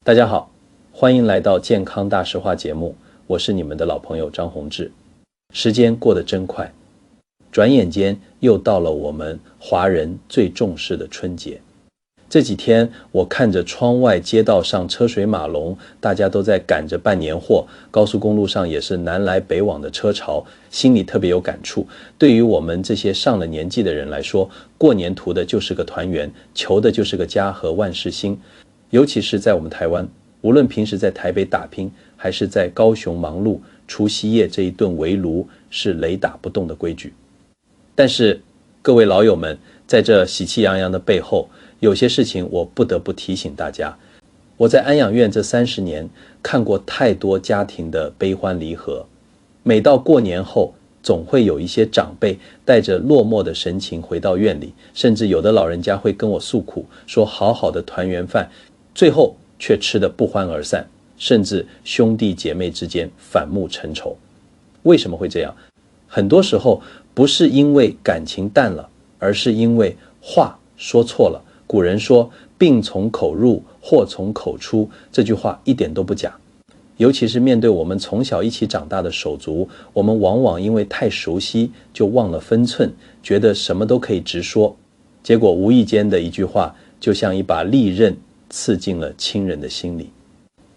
大家好，欢迎来到健康大实话节目，我是你们的老朋友张宏志。时间过得真快，转眼间又到了我们华人最重视的春节。这几天我看着窗外街道上车水马龙，大家都在赶着办年货，高速公路上也是南来北往的车潮，心里特别有感触。对于我们这些上了年纪的人来说，过年图的就是个团圆，求的就是个家和万事兴。尤其是在我们台湾，无论平时在台北打拼，还是在高雄忙碌，除夕夜这一顿围炉是雷打不动的规矩。但是各位老友们，在这喜气洋洋的背后，有些事情我不得不提醒大家。我在安养院这30年看过太多家庭的悲欢离合，每到过年后总会有一些长辈带着落寞的神情回到院里，甚至有的老人家会跟我诉苦，说好好的团圆饭最后却吃得不欢而散，甚至兄弟姐妹之间反目成仇。为什么会这样？很多时候不是因为感情淡了，而是因为话说错了。古人说病从口入，祸从口出，这句话一点都不假。尤其是面对我们从小一起长大的手足，我们往往因为太熟悉就忘了分寸，觉得什么都可以直说，结果无意间的一句话就像一把利刃刺进了亲人的心里。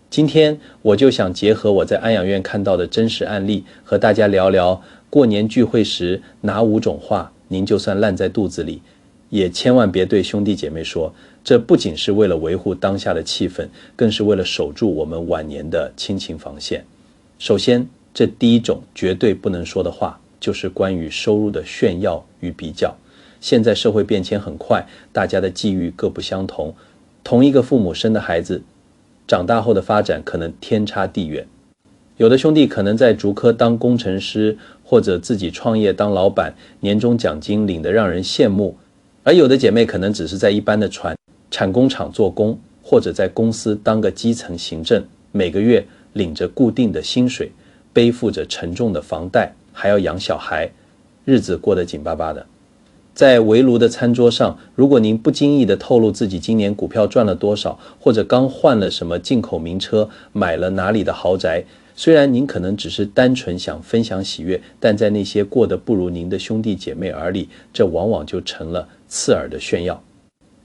今天我就想结合我在安养院看到的真实案例，和大家聊聊过年聚会时哪5种话您就算烂在肚子里也千万别对兄弟姐妹说，这不仅是为了维护当下的气氛，更是为了守住我们晚年的亲情防线。首先，这第一种绝对不能说的话，就是关于收入的炫耀与比较。现在社会变迁很快，大家的际遇各不相同，同一个父母生的孩子，长大后的发展可能天差地远。有的兄弟可能在竹科当工程师，或者自己创业当老板，年终奖金领得让人羡慕，而有的姐妹可能只是在一般的产工厂做工，或者在公司当个基层行政，每个月领着固定的薪水，背负着沉重的房贷，还要养小孩，日子过得紧巴巴的。在围炉的餐桌上，如果您不经意地透露自己今年股票赚了多少，或者刚换了什么进口名车，买了哪里的豪宅，虽然您可能只是单纯想分享喜悦，但在那些过得不如您的兄弟姐妹耳里，这往往就成了刺耳的炫耀。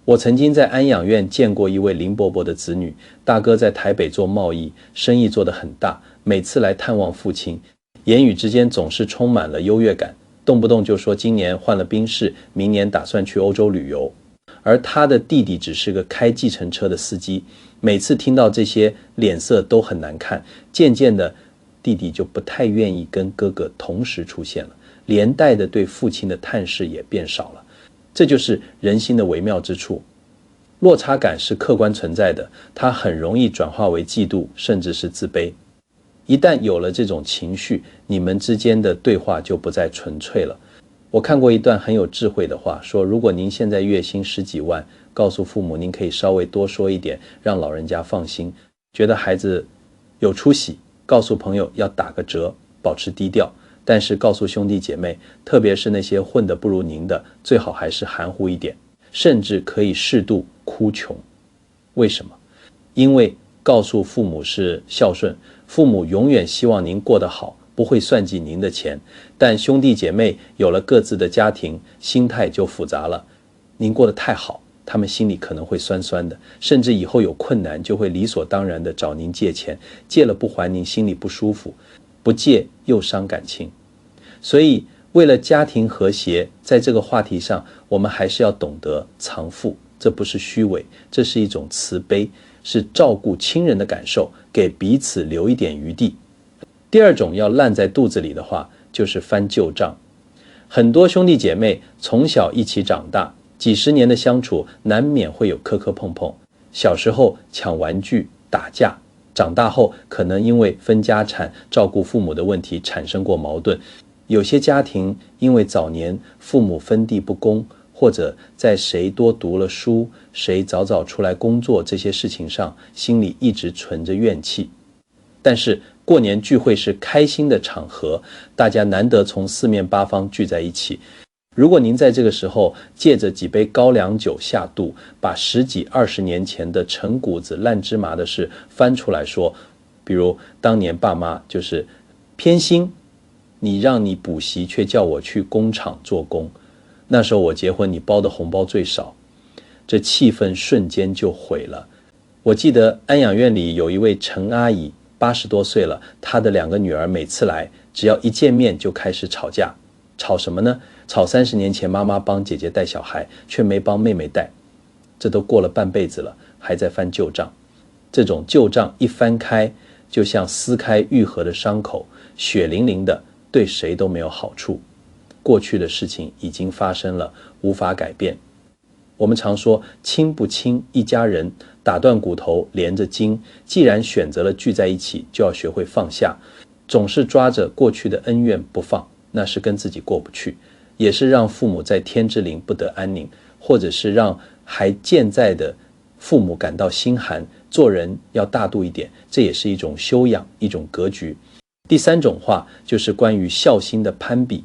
我曾经在安养院见过一位林伯伯的子女，大哥在台北做贸易，生意做得很大，每次来探望父亲，言语之间总是充满了优越感，动不动就说今年换了宾士，明年打算去欧洲旅游。而他的弟弟只是个开计程车的司机，每次听到这些脸色都很难看，渐渐的弟弟就不太愿意跟哥哥同时出现了，连带的对父亲的探视也变少了。这就是人心的微妙之处，落差感是客观存在的，它很容易转化为嫉妒，甚至是自卑。一旦有了这种情绪，你们之间的对话就不再纯粹了。我看过一段很有智慧的话，说如果您现在月薪10几万，告诉父母您可以稍微多说一点，让老人家放心，觉得孩子有出息，告诉朋友要打个折，保持低调。但是告诉兄弟姐妹，特别是那些混得不如您的，最好还是含糊一点，甚至可以适度哭穷。为什么？因为告诉父母是孝顺，父母永远希望您过得好，不会算计您的钱。但兄弟姐妹有了各自的家庭，心态就复杂了。您过得太好，他们心里可能会酸酸的，甚至以后有困难就会理所当然的找您借钱，借了不还您心里不舒服，不借又伤感情。所以为了家庭和谐，在这个话题上我们还是要懂得藏富，这不是虚伪，这是一种慈悲，是照顾亲人的感受，给彼此留一点余地。第二种要烂在肚子里的话，就是翻旧账。很多兄弟姐妹从小一起长大，几十年的相处，难免会有磕磕碰碰。小时候抢玩具打架，长大后可能因为分家产、照顾父母的问题产生过矛盾。有些家庭因为早年父母分地不公，或者在谁多读了书，谁早早出来工作这些事情上，心里一直存着怨气。但是过年聚会是开心的场合，大家难得从四面八方聚在一起，如果您在这个时候借着几杯高粱酒下肚，把10几20年前的陈谷子烂芝麻的事翻出来说，比如当年爸妈就是偏心，你让你补习却叫我去工厂做工，那时候我结婚你包的红包最少，这气氛瞬间就毁了。我记得安养院里有一位陈阿姨，80多岁了，她的2个女儿每次来，只要一见面就开始吵架。吵什么呢？吵30年前妈妈帮姐姐带小孩，却没帮妹妹带。这都过了半辈子了，还在翻旧账。这种旧账一翻开，就像撕开愈合的伤口，血淋淋的，对谁都没有好处。过去的事情已经发生了，无法改变。我们常说亲不亲一家人，打断骨头连着筋。既然选择了聚在一起，就要学会放下。总是抓着过去的恩怨不放，那是跟自己过不去，也是让父母在天之灵不得安宁，或者是让还健在的父母感到心寒。做人要大度一点，这也是一种修养，一种格局。第3种话就是关于孝心的攀比。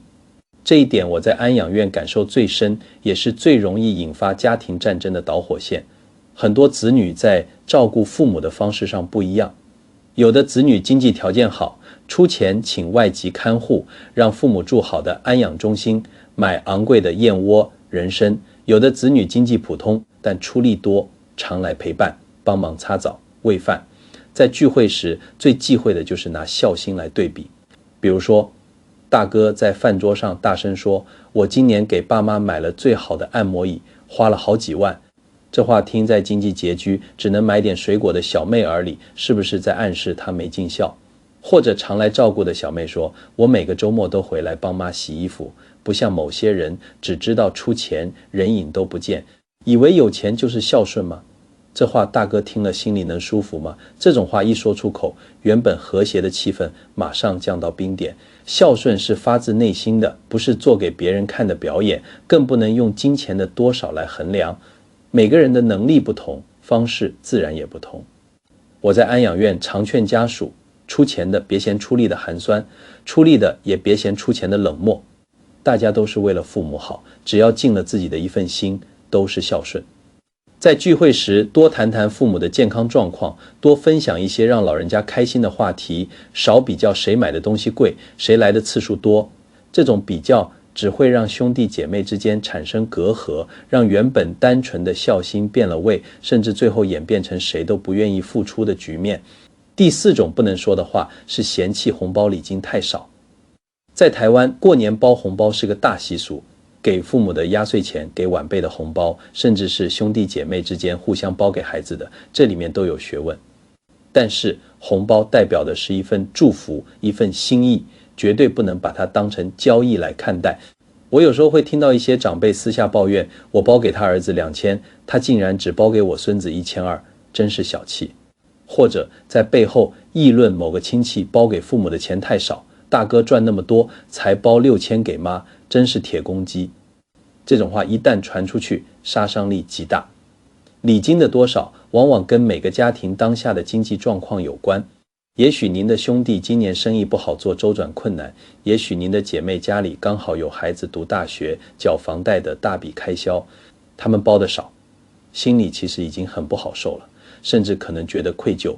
这一点我在安养院感受最深，也是最容易引发家庭战争的导火线。很多子女在照顾父母的方式上不一样，有的子女经济条件好，出钱请外籍看护，让父母住好的安养中心，买昂贵的燕窝、人参；有的子女经济普通，但出力多，常来陪伴，帮忙擦澡、喂饭。在聚会时，最忌讳的就是拿孝心来对比。比如说，大哥在饭桌上大声说：“我今年给爸妈买了最好的按摩椅，花了好几万。”这话听在经济拮据，只能买点水果的小妹耳里，是不是在暗示他没尽孝？或者常来照顾的小妹说：“我每个周末都回来帮妈洗衣服，不像某些人只知道出钱，人影都不见，以为有钱就是孝顺吗？”这话大哥听了心里能舒服吗？这种话一说出口，原本和谐的气氛马上降到冰点。孝顺是发自内心的，不是做给别人看的表演，更不能用金钱的多少来衡量。每个人的能力不同，方式自然也不同。我在安养院常劝家属，出钱的别嫌出力的寒酸，出力的也别嫌出钱的冷漠。大家都是为了父母好，只要尽了自己的一份心，都是孝顺。在聚会时多谈谈父母的健康状况，多分享一些让老人家开心的话题，少比较谁买的东西贵，谁来的次数多。这种比较只会让兄弟姐妹之间产生隔阂，让原本单纯的孝心变了味，甚至最后演变成谁都不愿意付出的局面。第4种不能说的话是嫌弃红包礼金太少。在台湾，过年包红包是个大习俗，给父母的压岁钱，给晚辈的红包，甚至是兄弟姐妹之间互相包给孩子的，这里面都有学问。但是红包代表的是一份祝福，一份心意，绝对不能把它当成交易来看待。我有时候会听到一些长辈私下抱怨，我包给他儿子2000，他竟然只包给我孙子1200，真是小气。或者在背后议论某个亲戚包给父母的钱太少，大哥赚那么多才包6000给妈，真是铁公鸡。这种话一旦传出去，杀伤力极大。礼金的多少往往跟每个家庭当下的经济状况有关。也许您的兄弟今年生意不好做，周转困难，也许您的姐妹家里刚好有孩子读大学，缴房贷的大笔开销，他们包的少，心里其实已经很不好受了，甚至可能觉得愧疚。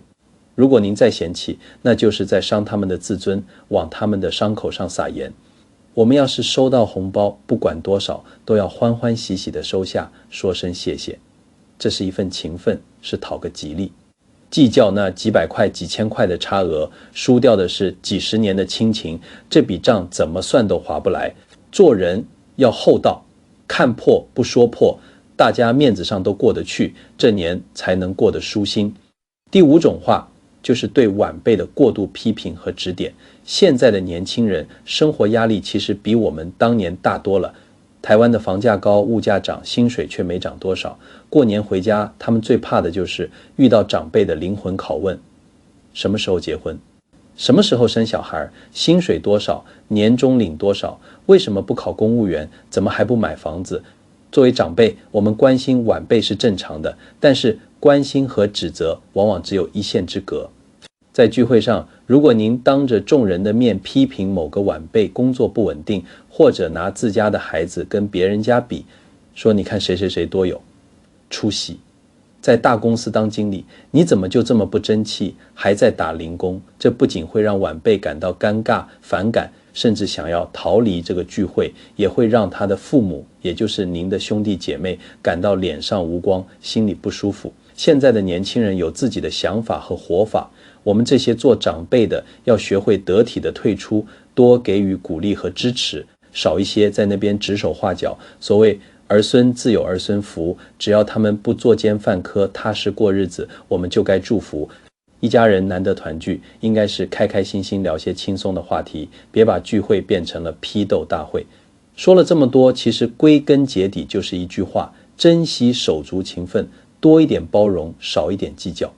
如果您再嫌弃，那就是在伤他们的自尊，往他们的伤口上撒盐。我们要是收到红包，不管多少，都要欢欢喜喜地收下，说声谢谢。这是一份情分，是讨个吉利。计较那几百块、几千块的差额，输掉的是几十年的亲情，这笔账怎么算都划不来。做人要厚道，看破不说破，大家面子上都过得去，这年才能过得舒心。第5种话就是对晚辈的过度批评和指点。现在的年轻人生活压力其实比我们当年大多了。台湾的房价高，物价涨，薪水却没涨多少。过年回家，他们最怕的就是遇到长辈的灵魂拷问：什么时候结婚？什么时候生小孩？薪水多少？年终领多少？为什么不考公务员？怎么还不买房子？作为长辈，我们关心晚辈是正常的，但是关心和指责往往只有一线之隔。在聚会上，如果您当着众人的面批评某个晚辈工作不稳定，或者拿自家的孩子跟别人家比，说你看谁谁谁多有出息，在大公司当经理，你怎么就这么不争气，还在打零工？这不仅会让晚辈感到尴尬、反感，甚至想要逃离这个聚会，也会让他的父母，也就是您的兄弟姐妹，感到脸上无光，心里不舒服。现在的年轻人有自己的想法和活法，我们这些做长辈的要学会得体的退出，多给予鼓励和支持，少一些在那边指手画脚。所谓儿孙自有儿孙福，只要他们不作奸犯科，踏实过日子，我们就该祝福。一家人难得团聚，应该是开开心心聊些轻松的话题，别把聚会变成了批斗大会。说了这么多，其实归根结底就是一句话：珍惜手足情分，多一点包容，少一点计较。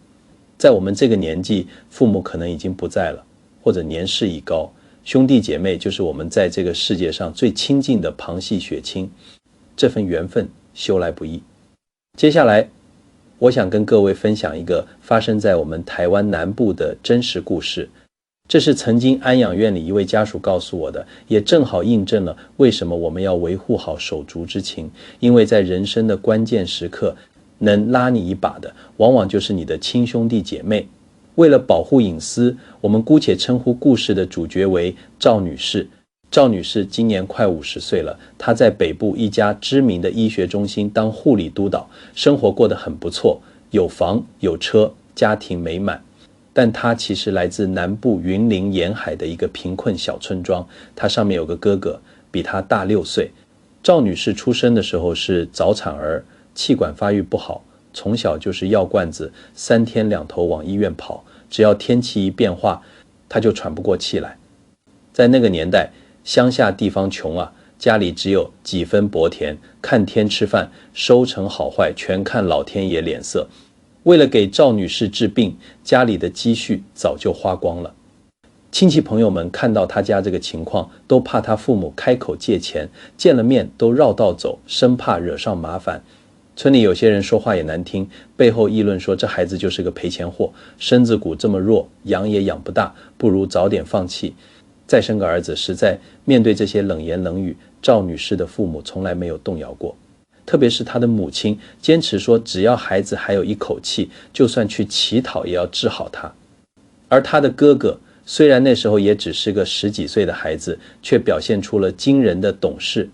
在我们这个年纪，父母可能已经不在了，或者年事已高，兄弟姐妹就是我们在这个世界上最亲近的旁系血亲，这份缘分修来不易。接下来我想跟各位分享一个发生在我们台湾南部的真实故事，这是曾经安养院里一位家属告诉我的，也正好印证了为什么我们要维护好手足之情。因为在人生的关键时刻，能拉你一把的往往就是你的亲兄弟姐妹。为了保护隐私，我们姑且称呼故事的主角为赵女士。赵女士今年快50岁了，她在北部一家知名的医学中心当护理督导，生活过得很不错，有房有车，家庭美满。但她其实来自南部云林沿海的一个贫困小村庄，她上面有个哥哥，比她大6岁。赵女士出生的时候是早产儿，气管发育不好，从小就是药罐子，3天2头往医院跑，只要天气一变化，她就喘不过气来。在那个年代，乡下地方穷啊，家里只有几分薄田，看天吃饭，收成好坏全看老天爷脸色。为了给赵女士治病，家里的积蓄早就花光了。亲戚朋友们看到她家这个情况，都怕她父母开口借钱，见了面都绕道走，生怕惹上麻烦。村里有些人说话也难听，背后议论说这孩子就是个赔钱货，身子骨这么弱，养也养不大，不如早点放弃，再生个儿子。实在面对这些冷言冷语，赵女士的父母从来没有动摇过。特别是她的母亲坚持说，只要孩子还有一口气，就算去乞讨也要治好他。而她的哥哥虽然那时候也只是个10几岁的孩子，却表现出了惊人的懂事。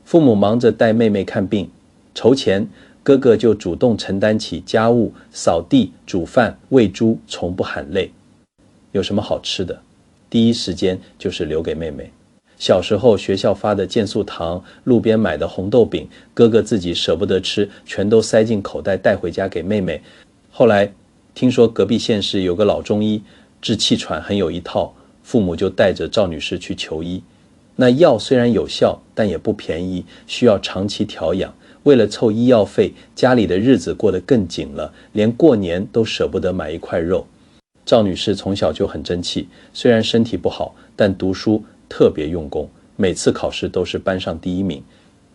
父母忙着带妹妹看病筹钱，哥哥就主动承担起家务，扫地煮饭喂猪，从不喊累。有什么好吃的，第一时间就是留给妹妹。小时候学校发的健素糖，路边买的红豆饼，哥哥自己舍不得吃，全都塞进口袋带回家给妹妹。后来听说隔壁县市有个老中医治气喘很有一套，父母就带着赵女士去求医。那药虽然有效，但也不便宜，需要长期调养。为了凑医药费，家里的日子过得更紧了，连过年都舍不得买一块肉。赵女士从小就很争气，虽然身体不好，但读书特别用功，每次考试都是班上第1名。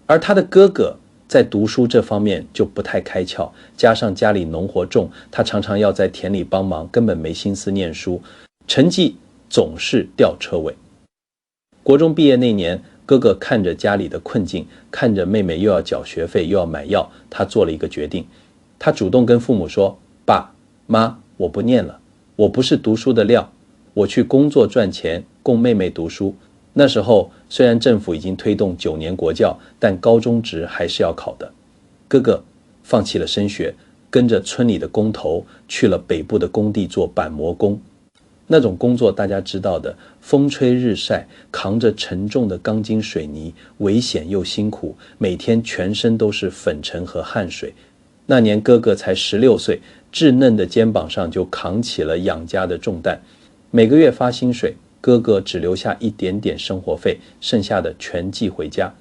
而她的哥哥在读书这方面就不太开窍，加上家里农活重，他常常要在田里帮忙，根本没心思念书，成绩总是吊车尾。国中毕业那年，哥哥看着家里的困境，看着妹妹又要缴学费又要买药，他做了一个决定。他主动跟父母说，爸妈，我不念了，我不是读书的料，我去工作赚钱供妹妹读书。那时候虽然政府已经推动9年国教，但高中职还是要考的。哥哥放弃了升学，跟着村里的工头去了北部的工地做板模工。那种工作大家知道的，风吹日晒，扛着沉重的钢筋水泥，危险又辛苦，每天全身都是粉尘和汗水。那年哥哥才16岁，稚嫩的肩膀上就扛起了养家的重担。每个月发薪水，哥哥只留下一点点生活费，剩下的全寄回家。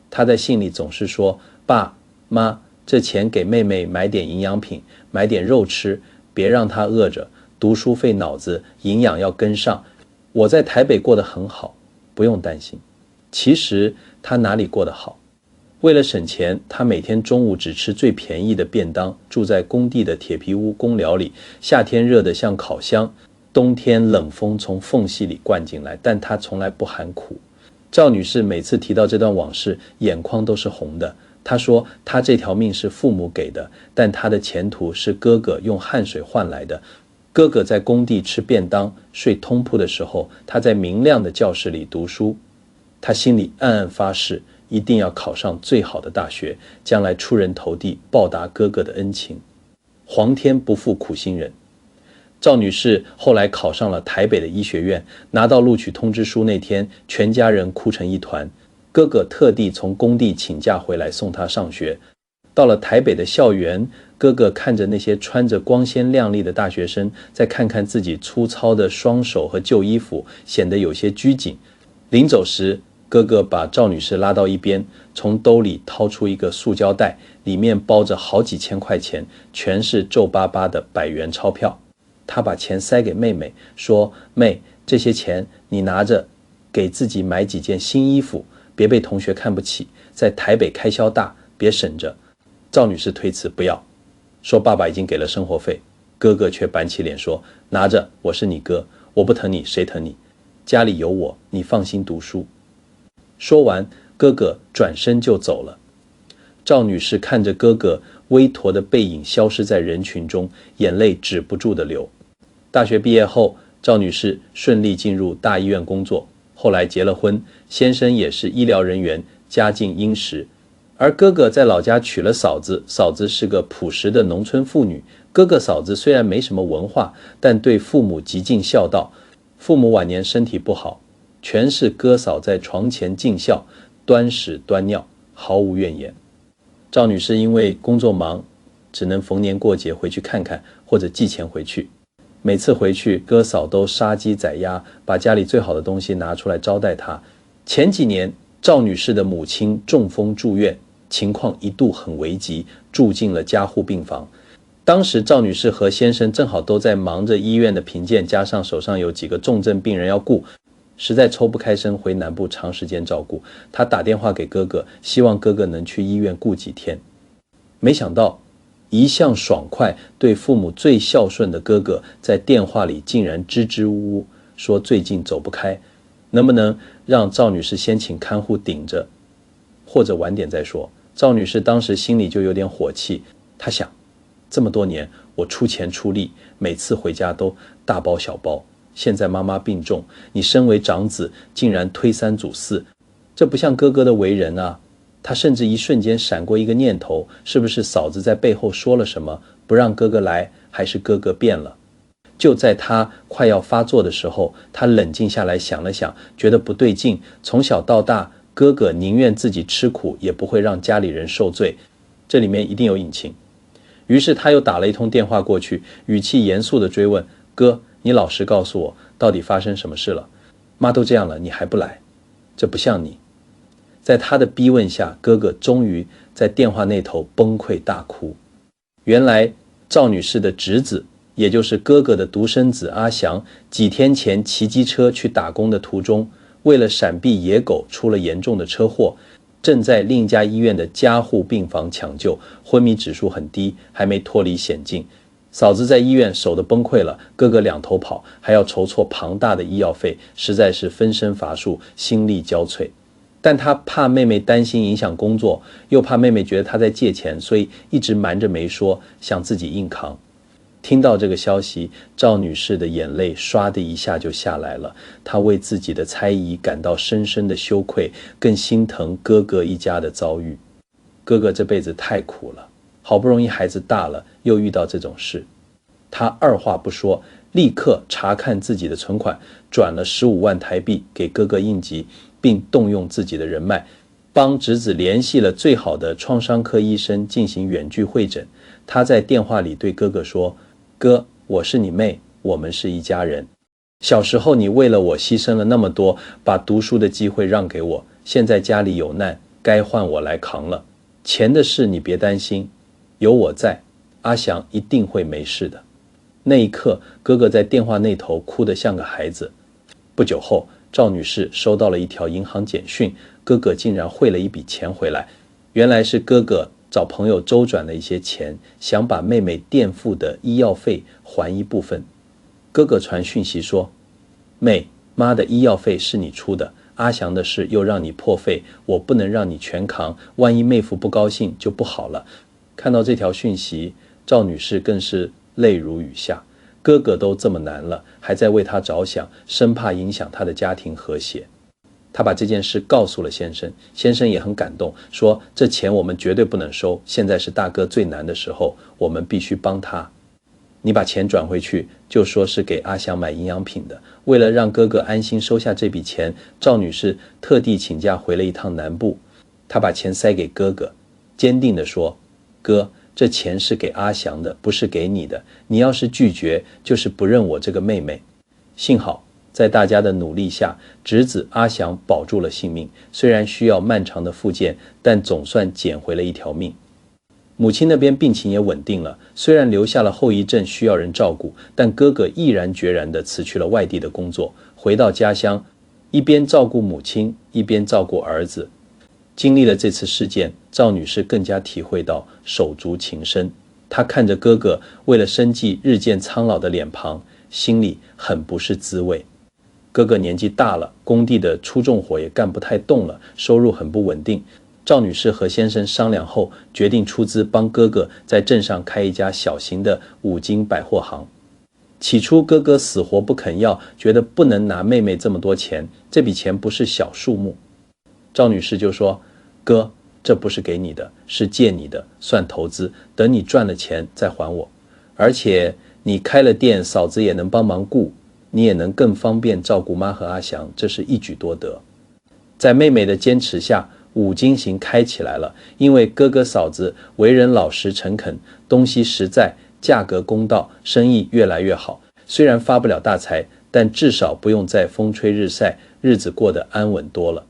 他在信里总是说，爸妈，这钱给妹妹买点营养品，买点肉吃，别让她饿着，读书费脑子营养要跟上。我在台北过得很好，不用担心。其实他哪里过得好？为了省钱，他每天中午只吃最便宜的便当，住在工地的铁皮屋公寮里，夏天热得像烤箱。冬天冷风从缝隙里灌进来，但她从来不喊苦。赵女士每次提到这段往事，眼眶都是红的。她说她这条命是父母给的，但她的前途是哥哥用汗水换来的。哥哥在工地吃便当睡通铺的时候，她在明亮的教室里读书。她心里暗暗发誓，一定要考上最好的大学，将来出人头地，报答哥哥的恩情。皇天不负苦心人，赵女士后来考上了台北的医学院，拿到录取通知书那天，全家人哭成一团。哥哥特地从工地请假回来送她上学。到了台北的校园，哥哥看着那些穿着光鲜亮丽的大学生，再看看自己粗糙的双手和旧衣服，显得有些拘谨。临走时，哥哥把赵女士拉到一边，从兜里掏出一个塑胶袋，里面包着好几千块钱，全是皱巴巴的100元钞票。他把钱塞给妹妹，说：妹，这些钱你拿着，给自己买几件新衣服，别被同学看不起，在台北开销大，别省着。赵女士推辞不要，说爸爸已经给了生活费。哥哥却板起脸说：拿着，我是你哥，我不疼你谁疼你，家里有我，你放心读书。说完，哥哥转身就走了。赵女士看着哥哥微驼的背影消失在人群中，眼泪止不住的流。大学毕业后，赵女士顺利进入大医院工作，后来结了婚，先生也是医疗人员，家境殷实。而哥哥在老家娶了嫂子，嫂子是个朴实的农村妇女。哥哥嫂子虽然没什么文化，但对父母极尽孝道。父母晚年身体不好，全是哥嫂在床前尽孝，端屎端尿，毫无怨言。赵女士因为工作忙，只能逢年过节回去看看，或者寄钱回去。每次回去，哥嫂都杀鸡宰鸭，把家里最好的东西拿出来招待她。前几年，赵女士的母亲中风住院，情况一度很危急，住进了加护病房。当时赵女士和先生正好都在忙着医院的评鉴，加上手上有几个重症病人要顾，实在抽不开身回南部长时间照顾。她打电话给哥哥，希望哥哥能去医院顾几天。没想到一向爽快，对父母最孝顺的哥哥，在电话里竟然支支吾吾，说最近走不开，能不能让赵女士先请看护顶着，或者晚点再说。赵女士当时心里就有点火气，她想，这么多年我出钱出力，每次回家都大包小包，现在妈妈病重，你身为长子竟然推三阻四，这不像哥哥的为人啊。她甚至一瞬间闪过一个念头，是不是嫂子在背后说了什么，不让哥哥来，还是哥哥变了？就在她快要发作的时候，她冷静下来想了想，觉得不对劲。从小到大，哥哥宁愿自己吃苦，也不会让家里人受罪，这里面一定有隐情。于是她又打了一通电话过去，语气严肃地追问：哥，你老实告诉我，到底发生什么事了？妈都这样了，你还不来，这不像你。在他的逼问下，哥哥终于在电话那头崩溃大哭。原来赵女士的侄子，也就是哥哥的独生子阿翔，几天前骑机车去打工的途中，为了闪避野狗出了严重的车祸，正在另一家医院的加护病房抢救，昏迷指数很低，还没脱离险境。嫂子在医院手都崩溃了，哥哥两头跑，还要筹措庞大的医药费，实在是分身乏术，心力交瘁。但他怕妹妹担心影响工作，又怕妹妹觉得他在借钱，所以一直瞒着没说，想自己硬扛。听到这个消息，赵女士的眼泪唰的一下就下来了。她为自己的猜疑感到深深的羞愧，更心疼哥哥一家的遭遇。哥哥这辈子太苦了，好不容易孩子大了，又遇到这种事。她二话不说，立刻查看自己的存款，转了15万台币给哥哥应急，并动用自己的人脉，帮侄子联系了最好的创伤科医生进行远距会诊。他在电话里对哥哥说：哥，我是你妹，我们是一家人。小时候你为了我牺牲了那么多，把读书的机会让给我，现在家里有难，该换我来扛了。钱的事你别担心，有我在，阿翔一定会没事的。那一刻，哥哥在电话那头哭得像个孩子。不久后，赵女士收到了一条银行简讯，哥哥竟然汇了一笔钱回来。原来是哥哥找朋友周转了一些钱，想把妹妹垫付的医药费还一部分。哥哥传讯息说，妹，妈的医药费是你出的，阿祥的事又让你破费，我不能让你全扛，万一妹夫不高兴就不好了。看到这条讯息，赵女士更是泪如雨下，哥哥都这么难了，还在为他着想，生怕影响他的家庭和谐。他把这件事告诉了先生，先生也很感动，说这钱我们绝对不能收，现在是大哥最难的时候，我们必须帮他。你把钱转回去，就说是给阿祥买营养品的。为了让哥哥安心收下这笔钱，赵女士特地请假回了一趟南部。她把钱塞给哥哥，坚定地说，哥，这钱是给阿祥的，不是给你的，你要是拒绝，就是不认我这个妹妹。幸好在大家的努力下，侄子阿祥保住了性命，虽然需要漫长的复健，但总算捡回了一条命。母亲那边病情也稳定了，虽然留下了后遗症需要人照顾，但哥哥毅然决然地辞去了外地的工作，回到家乡，一边照顾母亲，一边照顾儿子。经历了这次事件，赵女士更加体会到手足情深。她看着哥哥为了生计日渐苍老的脸庞，心里很不是滋味。哥哥年纪大了，工地的粗重活也干不太动了，收入很不稳定。赵女士和先生商量后，决定出资帮哥哥在镇上开一家小型的五金百货行。起初哥哥死活不肯要，觉得不能拿妹妹这么多钱，这笔钱不是小数目。赵女士就说，哥，这不是给你的，是借你的，算投资，等你赚了钱再还我。而且你开了店，嫂子也能帮忙顾，你也能更方便照顾妈和阿祥，这是一举多得。在妹妹的坚持下，五金行开起来了，因为哥哥嫂子为人老实诚恳，东西实在，价格公道，生意越来越好。虽然发不了大财，但至少不用再风吹日晒，日子过得安稳多了。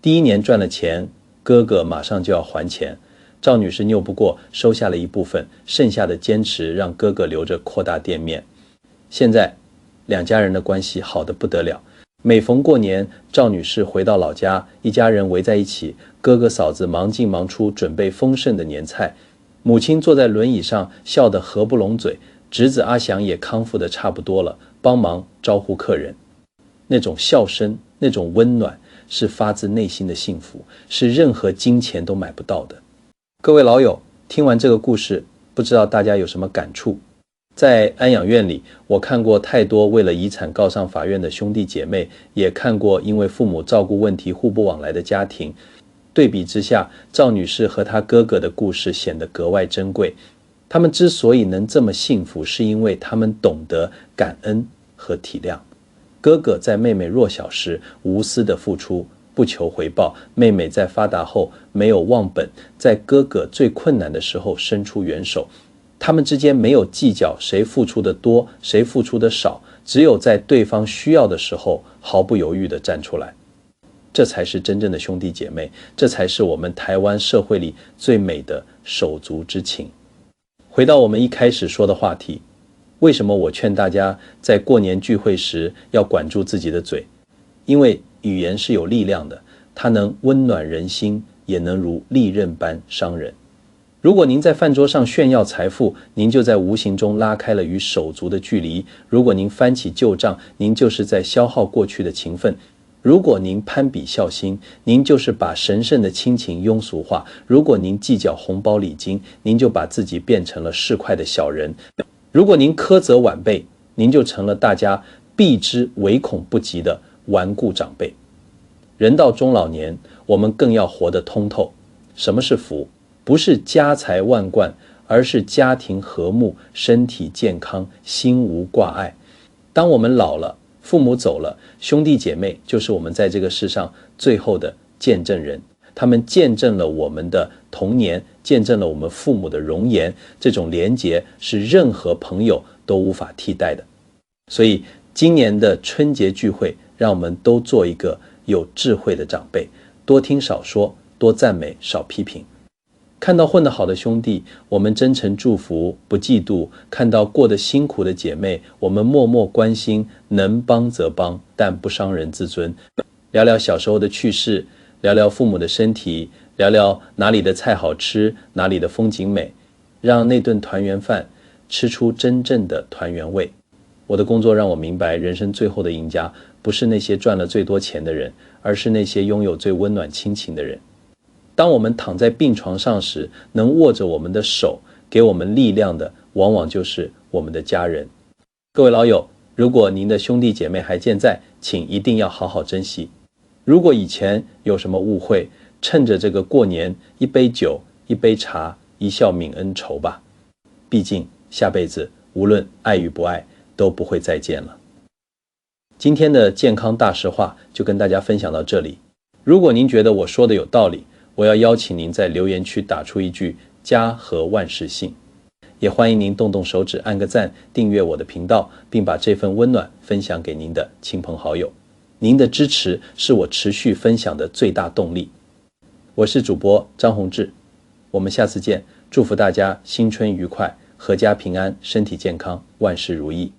第一年赚了钱，哥哥马上就要还钱，赵女士拗不过，收下了一部分，剩下的坚持让哥哥留着扩大店面。现在两家人的关系好得不得了，每逢过年，赵女士回到老家，一家人围在一起，哥哥嫂子忙进忙出，准备丰盛的年菜。母亲坐在轮椅上，笑得合不拢嘴。侄子阿祥也康复得差不多了，帮忙招呼客人。那种笑声，那种温暖，是发自内心的幸福，是任何金钱都买不到的。各位老友，听完这个故事，不知道大家有什么感触？在安养院里，我看过太多为了遗产告上法院的兄弟姐妹，也看过因为父母照顾问题互不往来的家庭。对比之下，赵女士和她哥哥的故事显得格外珍贵。他们之所以能这么幸福，是因为他们懂得感恩和体谅。哥哥在妹妹弱小时无私的付出，不求回报；妹妹在发达后没有忘本，在哥哥最困难的时候伸出援手。他们之间没有计较谁付出的多，谁付出的少，只有在对方需要的时候毫不犹豫地站出来。这才是真正的兄弟姐妹，这才是我们台湾社会里最美的手足之情。回到我们一开始说的话题，为什么我劝大家在过年聚会时要管住自己的嘴？因为语言是有力量的，它能温暖人心，也能如利刃般伤人。如果您在饭桌上炫耀财富，您就在无形中拉开了与手足的距离；如果您翻起旧账，您就是在消耗过去的情分；如果您攀比孝心，您就是把神圣的亲情庸俗化；如果您计较红包礼金，您就把自己变成了市侩的小人；如果您苛责晚辈，您就成了大家避之唯恐不及的顽固长辈。人到中老年，我们更要活得通透。什么是福？不是家财万贯，而是家庭和睦，身体健康，心无挂碍。当我们老了，父母走了，兄弟姐妹就是我们在这个世上最后的见证人。他们见证了我们的童年，见证了我们父母的容颜，这种连结是任何朋友都无法替代的。所以今年的春节聚会，让我们都做一个有智慧的长辈，多听少说，多赞美少批评。看到混得好的兄弟，我们真诚祝福，不嫉妒；看到过得辛苦的姐妹，我们默默关心，能帮则帮，但不伤人自尊。聊聊小时候的趣事，聊聊父母的身体，聊聊哪里的菜好吃，哪里的风景美，让那顿团圆饭吃出真正的团圆味。我的工作让我明白，人生最后的赢家不是那些赚了最多钱的人，而是那些拥有最温暖亲情的人。当我们躺在病床上时，能握着我们的手，给我们力量的，往往就是我们的家人。各位老友，如果您的兄弟姐妹还健在，请一定要好好珍惜。如果以前有什么误会，趁着这个过年，一杯酒，一杯茶，一笑泯恩仇吧。毕竟下辈子无论爱与不爱，都不会再见了。今天的健康大实话就跟大家分享到这里。如果您觉得我说的有道理，我要邀请您在留言区打出一句家和万事兴。也欢迎您动动手指按个赞，订阅我的频道，并把这份温暖分享给您的亲朋好友。您的支持是我持续分享的最大动力。我是主播张宏志，我们下次见。祝福大家新春愉快，阖家平安，身体健康，万事如意。